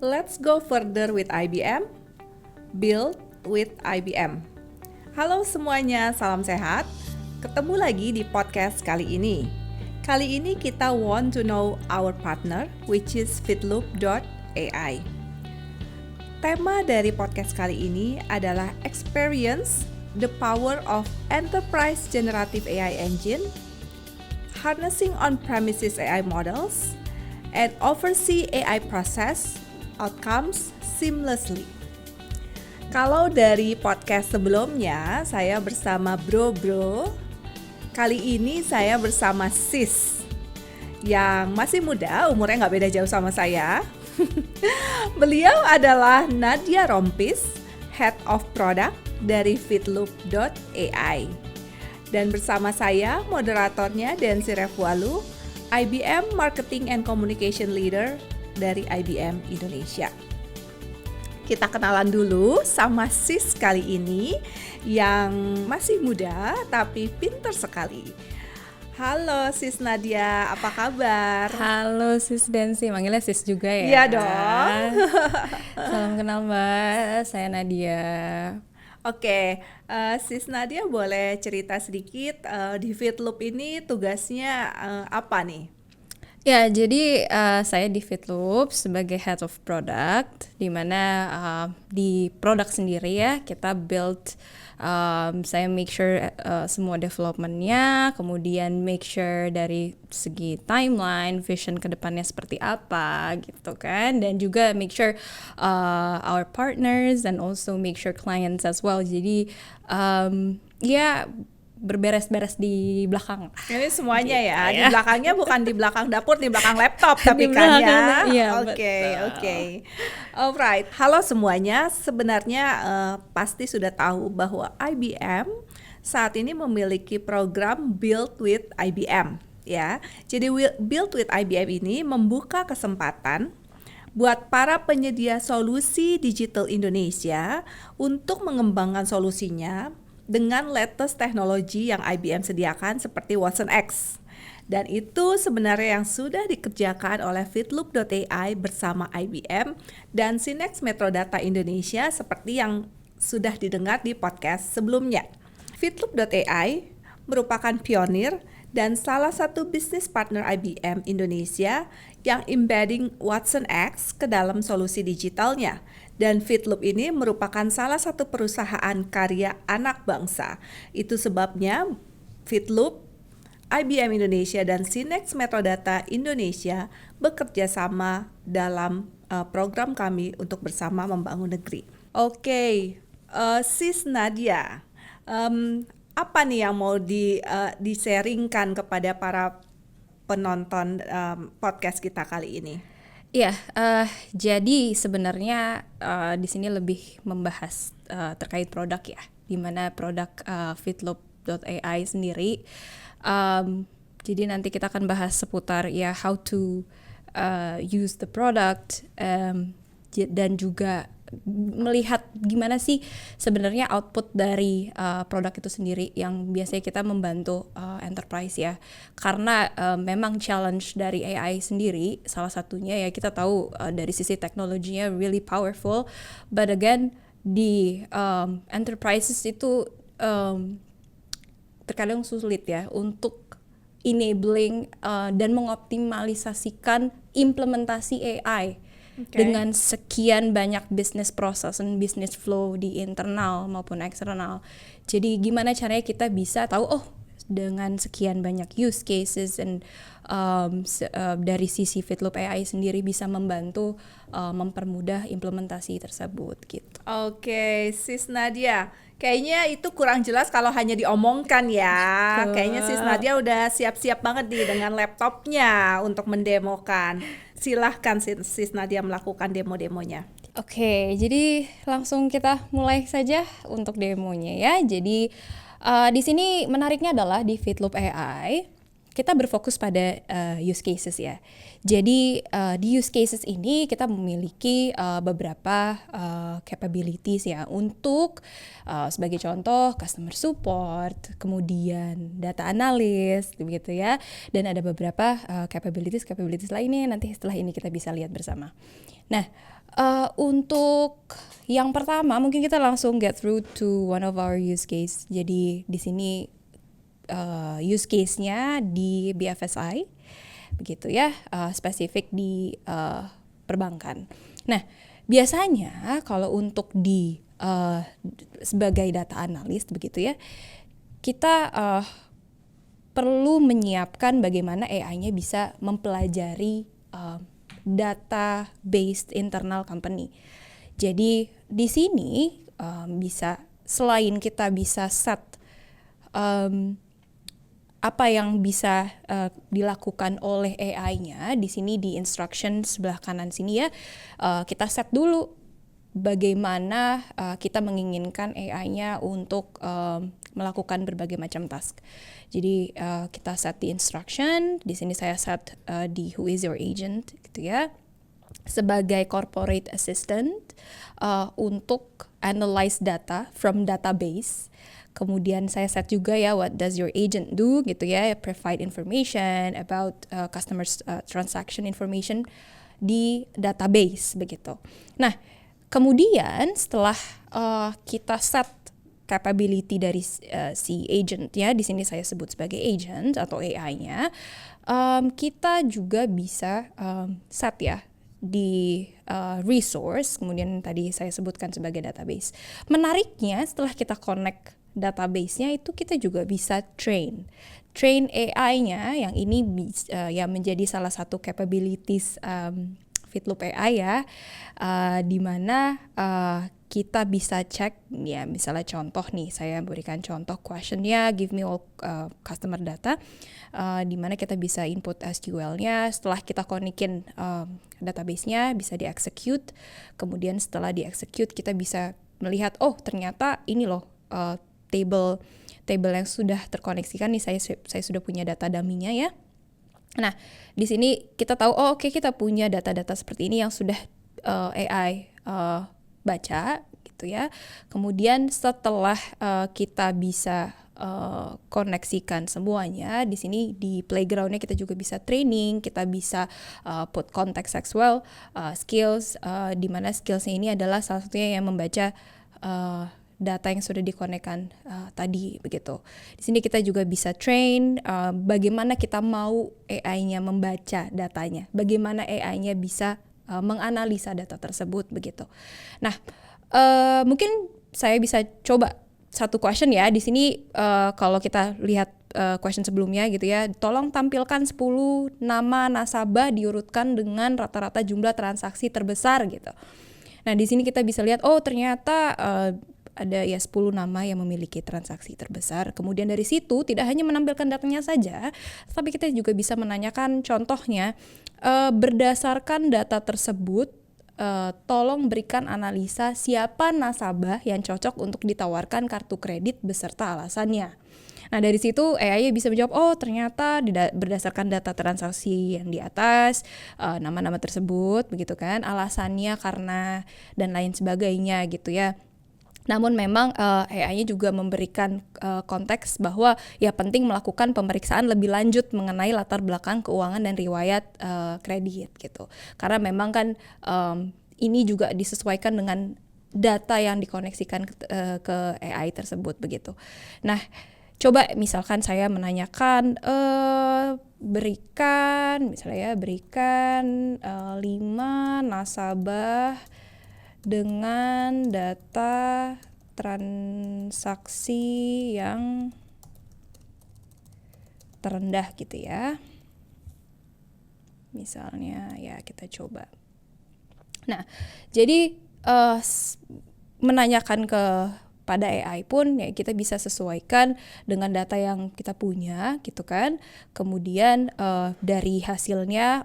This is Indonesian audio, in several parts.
Let's go further with IBM, build with IBM. Halo semuanya, salam sehat. Ketemu lagi di podcast kali ini. Kali ini kita want to know our partner, which is Fitloop.ai. Tema dari podcast kali ini adalah Experience the Power of Enterprise Generative AI Engine, Harnessing On-Premises AI Models, and Oversee AI Process Outcomes Seamlessly. Kalau dari podcast sebelumnya, saya bersama Bro. Kali ini saya bersama Sis yang masih muda, umurnya nggak beda jauh sama saya. Beliau adalah Nadia Rompis, Head of Product dari Fitloop.ai. Dan bersama saya, moderatornya Densi Refualu, IBM Marketing and Communication Leader dari IBM Indonesia. Kita kenalan dulu sama Sis kali ini yang masih muda tapi pintar sekali. Halo Sis Nadia, apa kabar? Halo Sis Densi, manggilnya Sis juga ya? Iya dong. Salam kenal Mbak, saya Nadia. Oke, Sis Nadia boleh cerita sedikit di Fitloop ini tugasnya apa nih? Ya, jadi saya di Fitloop sebagai Head of Product, di mana di produk sendiri ya kita build, saya make sure semua developmentnya, kemudian make sure dari segi timeline, vision ke depannya seperti apa gitu kan, dan juga make sure our partners and also make sure clients as well. Jadi ya berberes-beres di belakang. Ini semuanya gitu, ya, di belakangnya bukan di belakang dapur, di belakang laptop tapi Di kan ya. belakang, iya, Oke. Alright, halo semuanya. Sebenarnya pasti sudah tahu bahwa IBM saat ini memiliki program Build with IBM ya. Jadi Build with IBM ini membuka kesempatan buat para penyedia solusi digital Indonesia untuk mengembangkan solusinya dengan latest teknologi yang IBM sediakan seperti Watson X. Dan itu sebenarnya yang sudah dikerjakan oleh Fitloop.ai bersama IBM dan Sinex Metrodata Indonesia seperti yang sudah didengar di podcast sebelumnya. Fitloop.ai merupakan pionir dan salah satu bisnis partner IBM Indonesia yang embedding Watson X ke dalam solusi digitalnya. Dan Fitloop ini merupakan salah satu perusahaan karya anak bangsa. Itu sebabnya Fitloop, IBM Indonesia, dan Sinex Metrodata Indonesia bekerja sama dalam program kami untuk bersama membangun negeri. Oke, Sis Nadia, apa nih yang mau di-sharingkan kepada para penonton podcast kita kali ini? Iya, jadi sebenarnya di sini lebih membahas terkait produk ya, di mana produk Fitloop.ai sendiri. Jadi nanti kita akan bahas seputar ya how to use the product, dan juga melihat gimana sih sebenarnya output dari produk itu sendiri yang biasanya kita membantu enterprise ya, karena memang challenge dari AI sendiri salah satunya ya kita tahu dari sisi teknologinya really powerful, but again di enterprises itu terkadang sulit ya untuk enabling dan mengoptimalisasikan implementasi AI. Okay. Dengan sekian banyak business process dan business flow di internal maupun eksternal. Jadi gimana caranya kita bisa tahu dengan sekian banyak use cases dan dari sisi Fitloop AI sendiri bisa membantu mempermudah implementasi tersebut gitu. Oke, Sis Nadia, kayaknya itu kurang jelas kalau hanya diomongkan ya. Kayaknya Sis Nadia udah siap-siap banget nih dengan laptopnya untuk mendemokan. Silahkan Sis Nadia melakukan demo-demonya. Oke, jadi langsung kita mulai saja untuk demonya ya. Jadi di sini menariknya adalah di Fitloop AI kita berfokus pada use cases ya. Jadi di use cases ini kita memiliki beberapa capabilities ya untuk sebagai contoh customer support, kemudian data analyst begitu ya. Dan ada beberapa capabilities lainnya nanti setelah ini kita bisa lihat bersama. Nah, untuk yang pertama mungkin kita langsung get through to one of our use case. Jadi di sini use case-nya di BFSI begitu ya, spesifik di perbankan. Nah, biasanya kalau untuk di sebagai data analis begitu ya, kita perlu menyiapkan bagaimana AI-nya bisa mempelajari data-based internal company. Jadi di sini bisa selain kita bisa set apa yang bisa dilakukan oleh AI-nya di sini di instruction sebelah kanan sini ya, kita set dulu bagaimana kita menginginkan AI-nya untuk melakukan berbagai macam task. Jadi kita set di instruction, di sini saya set di who is your agent gitu ya, sebagai corporate assistant untuk analyze data from database. Kemudian saya set juga ya what does your agent do gitu ya, provide information about customers transaction information di database begitu. Nah, kemudian setelah kita set capability dari si agent ya, di sini saya sebut sebagai agent atau AI-nya, kita juga bisa set ya di resource, kemudian tadi saya sebutkan sebagai database. Menariknya setelah kita connect database-nya itu kita juga bisa train AI-nya yang ini ya menjadi salah satu capabilities Fitloop AI ya, di mana kita bisa cek ya, misalnya contoh nih, saya berikan contoh questionnya give me all customer data, di mana kita bisa input SQL-nya, setelah kita connectin database-nya bisa di-execute, kemudian setelah di-execute kita bisa melihat oh ternyata ini loh table yang sudah terkoneksikan nih, saya sudah punya data dummy-nya ya. Nah, di sini kita tahu oh oke, kita punya data-data seperti ini yang sudah AI baca gitu ya. Kemudian setelah kita bisa koneksikan semuanya, di sini di playground-nya kita juga bisa training, kita bisa put context sexual skills, di mana skills-nya ini adalah salah satunya yang membaca data yang sudah dikonekkan tadi begitu. Di sini kita juga bisa train bagaimana kita mau AI-nya membaca datanya, bagaimana AI-nya bisa menganalisa data tersebut begitu. Nah, mungkin saya bisa coba satu question ya di sini, kalau kita lihat question sebelumnya gitu ya, tolong tampilkan 10 nama nasabah diurutkan dengan rata-rata jumlah transaksi terbesar gitu. Nah, di sini kita bisa lihat oh ternyata ada ya 10 nama yang memiliki transaksi terbesar. Kemudian dari situ tidak hanya menampilkan datanya saja, tapi kita juga bisa menanyakan contohnya, berdasarkan data tersebut, tolong berikan analisa siapa nasabah yang cocok untuk ditawarkan kartu kredit beserta alasannya. Nah, dari situ AI bisa menjawab, oh ternyata berdasarkan data transaksi yang di atas, nama-nama tersebut begitu kan, alasannya karena dan lain sebagainya gitu ya. Namun memang AI-nya juga memberikan konteks bahwa ya penting melakukan pemeriksaan lebih lanjut mengenai latar belakang keuangan dan riwayat kredit gitu. Karena memang kan ini juga disesuaikan dengan data yang dikoneksikan ke AI tersebut begitu. Nah, coba misalkan saya menanyakan berikan 5 nasabah dengan data transaksi yang terendah gitu ya. Misalnya ya kita coba. Nah, jadi menanyakan pada AI pun ya kita bisa sesuaikan dengan data yang kita punya gitu kan. Kemudian dari hasilnya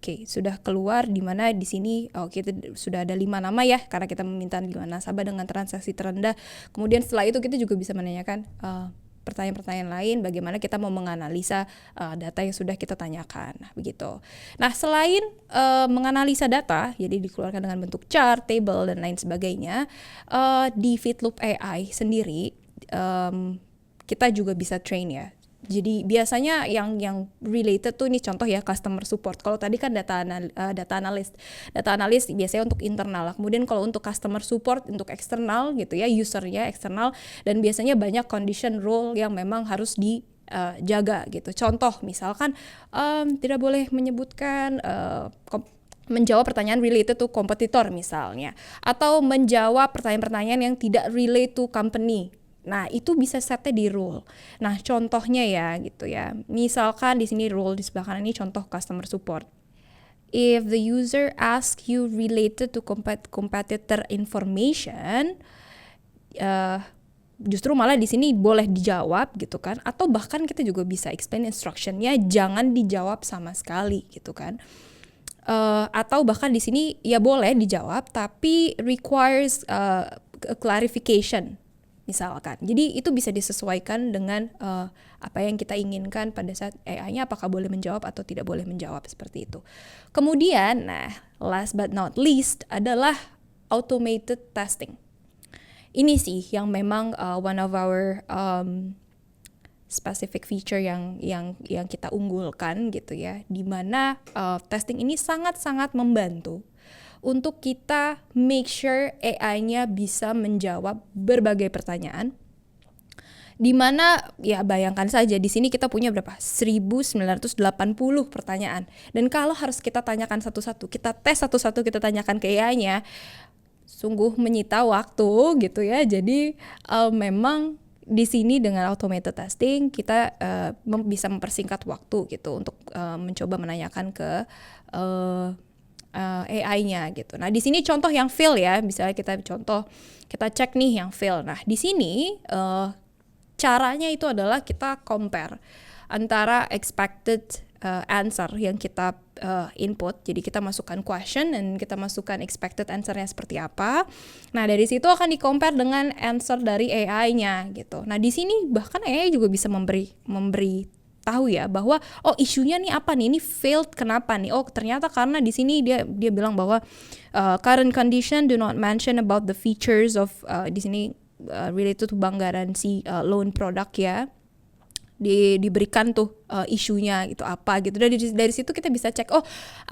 Oke, sudah keluar di mana di sini kita sudah ada 5 nama ya, karena kita meminta 5 nasabah dengan transaksi terendah. Kemudian setelah itu kita juga bisa menanyakan pertanyaan-pertanyaan lain, bagaimana kita mau menganalisa data yang sudah kita tanyakan. Nah, begitu. Nah, selain menganalisa data, jadi dikeluarkan dengan bentuk chart, table, dan lain sebagainya, di Fitloop AI sendiri kita juga bisa train ya. Jadi biasanya yang related tuh, ini contoh ya, customer support. Kalau tadi kan data analyst biasanya untuk internal. Kemudian kalau untuk customer support untuk eksternal gitu ya, usernya eksternal, dan biasanya banyak condition rule yang memang harus dijaga gitu. Contoh misalkan tidak boleh menyebutkan menjawab pertanyaan related to kompetitor misalnya, atau menjawab pertanyaan-pertanyaan yang tidak relate to company. Nah, itu bisa setnya di rule. Nah, contohnya ya gitu ya. Misalkan di sini rule di sebelah kanan ini contoh customer support. If the user asks you related to competitor information, justru malah di sini boleh dijawab gitu kan, atau bahkan kita juga bisa explain instructionnya jangan dijawab sama sekali gitu kan. Atau bahkan di sini ya boleh dijawab tapi requires a clarification misalkan. Jadi itu bisa disesuaikan dengan apa yang kita inginkan pada saat AI-nya, apakah boleh menjawab atau tidak boleh menjawab, seperti itu. Kemudian, nah last but not least adalah automated testing. Ini sih yang memang one of our specific feature yang kita unggulkan gitu ya, dimana testing ini sangat-sangat membantu untuk kita make sure AI-nya bisa menjawab berbagai pertanyaan. Dimana ya bayangkan saja di sini kita punya berapa? 1980 pertanyaan. Dan kalau harus kita tanyakan satu-satu, kita tes satu-satu, kita tanyakan ke AI-nya, sungguh menyita waktu gitu ya. Jadi memang di sini dengan automated testing kita bisa mempersingkat waktu gitu untuk mencoba menanyakan ke AI-nya gitu. Nah, di sini contoh yang fail ya, misalnya kita cek nih yang fail. Nah, di sini caranya itu adalah kita compare antara expected answer yang kita input. Jadi kita masukkan question dan kita masukkan expected answer-nya seperti apa. Nah, dari situ akan di-compare dengan answer dari AI-nya gitu. Nah, di sini bahkan AI juga bisa memberi tahu ya bahwa isunya nih apa nih, ini failed kenapa nih, ternyata karena di sini dia bilang bahwa current condition do not mention about the features of di sini related to bank garansi loan product ya, diberikan tuh isunya gitu apa gitu. Dari situ kita bisa cek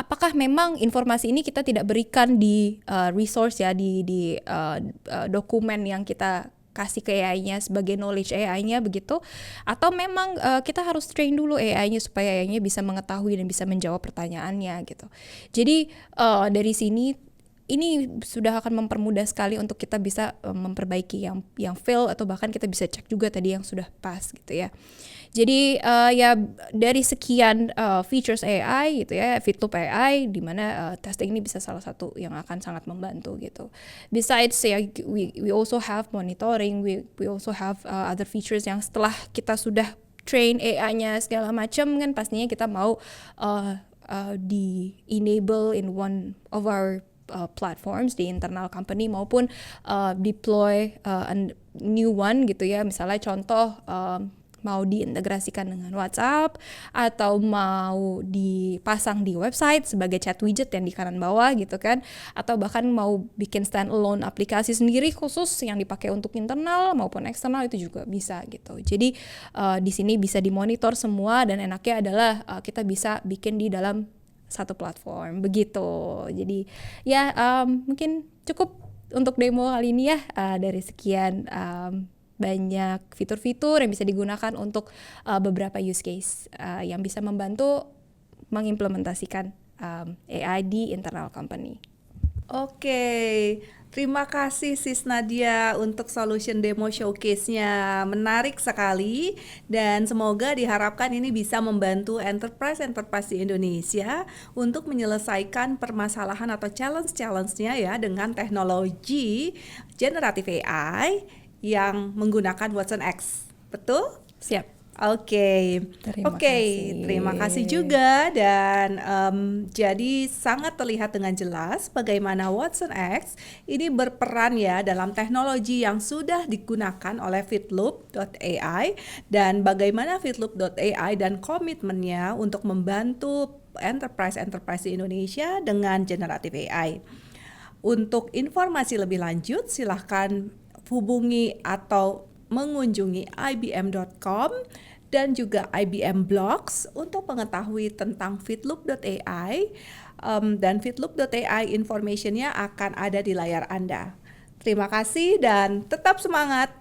apakah memang informasi ini kita tidak berikan di resource ya, di dokumen yang kita kasih ke AI-nya sebagai knowledge AI-nya begitu, atau memang kita harus train dulu AI-nya supaya AI-nya bisa mengetahui dan bisa menjawab pertanyaannya gitu. Jadi dari sini ini sudah akan mempermudah sekali untuk kita bisa memperbaiki yang fail, atau bahkan kita bisa cek juga tadi yang sudah pas gitu ya. Jadi ya dari sekian features AI gitu ya, Fitloop AI, di mana testing ini bisa salah satu yang akan sangat membantu gitu. Besides we also have monitoring, we also have other features yang setelah kita sudah train AI-nya segala macam kan, pastinya kita mau di enable in one of our platforms di internal company, maupun deploy a new one gitu ya. Misalnya contoh mau diintegrasikan dengan WhatsApp, atau mau dipasang di website sebagai chat widget yang di kanan bawah gitu kan, atau bahkan mau bikin standalone aplikasi sendiri khusus yang dipakai untuk internal maupun eksternal, itu juga bisa gitu. Jadi di sini bisa dimonitor semua, dan enaknya adalah kita bisa bikin di dalam satu platform begitu. Jadi ya mungkin cukup untuk demo kali ini ya, dari sekian banyak fitur-fitur yang bisa digunakan untuk beberapa use case yang bisa membantu mengimplementasikan AI di internal company. Oke, terima kasih Sis Nadia untuk solution demo showcase-nya. Menarik sekali, dan semoga diharapkan ini bisa membantu enterprise di Indonesia untuk menyelesaikan permasalahan atau challenge-nya ya dengan teknologi generatif AI yang menggunakan Watson X. Betul? Siap. Oke, Terima oke, kasih. terima kasih juga dan jadi sangat terlihat dengan jelas bagaimana Watson X ini berperan ya dalam teknologi yang sudah digunakan oleh Fitloop.ai dan bagaimana Fitloop.ai dan komitmennya untuk membantu enterprise-enterprise di Indonesia dengan generative AI. Untuk informasi lebih lanjut, silahkan hubungi atau mengunjungi ibm.com dan juga IBM Blogs untuk mengetahui tentang Fitloop.ai dan Fitloop.ai informationnya akan ada di layar Anda. Terima kasih dan tetap semangat.